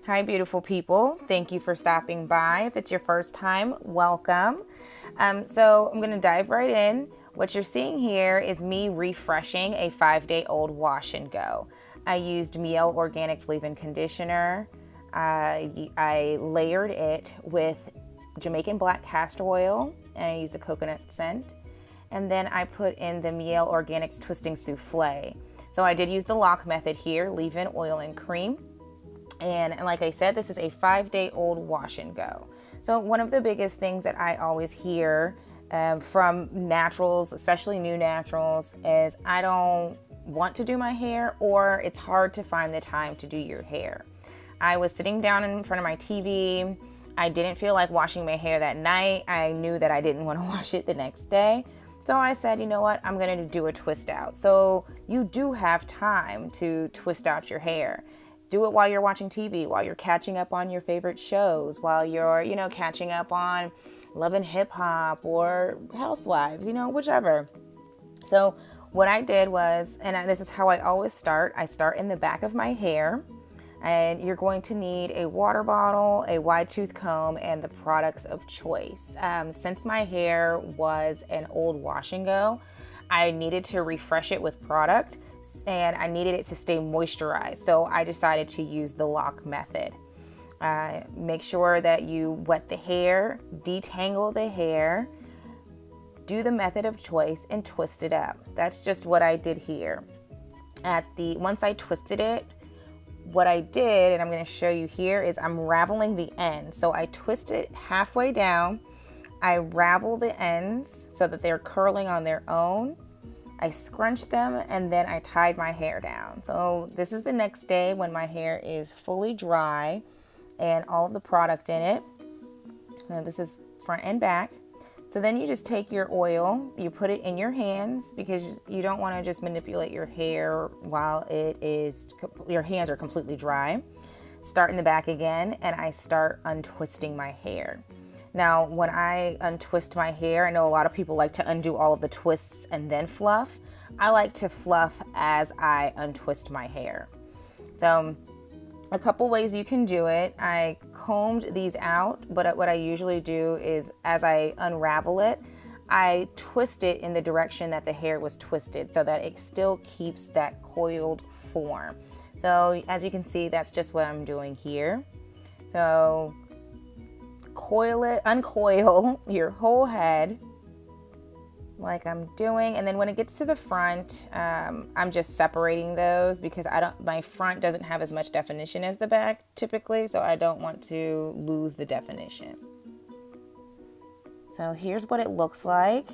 Hi, beautiful people. Thank you for stopping by. If it's your first time, welcome. So I'm going to dive right in. What you're seeing here is me refreshing a 5-day-old wash and go. I used Mielle Organics leave-in conditioner. I layered it with Jamaican black castor oil, and I used the coconut scent. And then I put in the Mielle Organics twisting souffle. So I did use the lock method here, leave-in oil and cream. And like I said, this is a 5-day-old wash and go. So one of the biggest things that I always hear from naturals, especially new naturals, is I don't want to do my hair, or it's hard to find the time to do your hair. I was sitting down in front of my TV. I didn't feel like washing my hair that night. I knew that I didn't want to wash it the next day. So I said, you know what, I'm going to do a twist out. So you do have time to twist out your hair. Do it while you're watching TV, while you're catching up on your favorite shows, while you're, catching up on Love and Hip Hop or Housewives, whichever. So what I did was, and this is how I always start, I start in the back of my hair. And you're going to need a water bottle, a wide tooth comb, and the products of choice. Since my hair was an old wash and go, I needed to refresh it with product, and I needed it to stay moisturized. So I decided to use the lock method. Make sure that you wet the hair, detangle the hair, do the method of choice, and twist it up. That's just what I did here. Once I twisted it, what I did, and I'm going to show you here, is I'm raveling the ends. So I twist it halfway down. I ravel the ends so that they're curling on their own. I scrunched them, and then I tied my hair down. So this is the next day when my hair is fully dry and all of the product in it. Now this is front and back. So then you just take your oil, you put it in your hands, because you don't want to just manipulate your hair while your hands are completely dry. Start in the back again, and I start untwisting my hair. Now, when I untwist my hair, I know a lot of people like to undo all of the twists and then fluff. I like to fluff as I untwist my hair. So a couple ways you can do it. I combed these out, but what I usually do is, as I unravel it, I twist it in the direction that the hair was twisted so that it still keeps that coiled form. So as you can see, that's just what I'm doing here. So uncoil your whole head like I'm doing, and then when it gets to the front, I'm just separating those because my front doesn't have as much definition as the back typically, so I don't want to lose the definition. So here's what it looks like.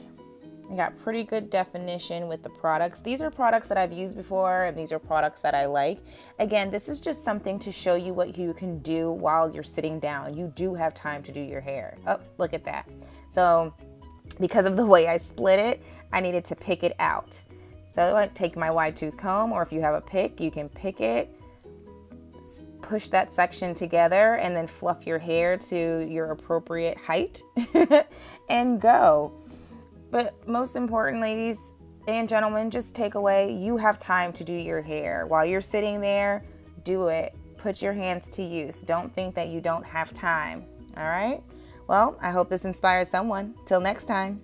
I got pretty good definition with the products. These are products that I've used before, and these are products that I like. Again, this is just something to show you what you can do while you're sitting down. You do have time to do your hair. Oh, look at that. So because of the way I split it, I needed to pick it out. So I take my wide tooth comb, or if you have a pick, you can pick it, push that section together, and then fluff your hair to your appropriate height and go. But most important, ladies and gentlemen, just take away, you have time to do your hair. While you're sitting there, do it. Put your hands to use. Don't think that you don't have time. All right? Well, I hope this inspires someone. Till next time.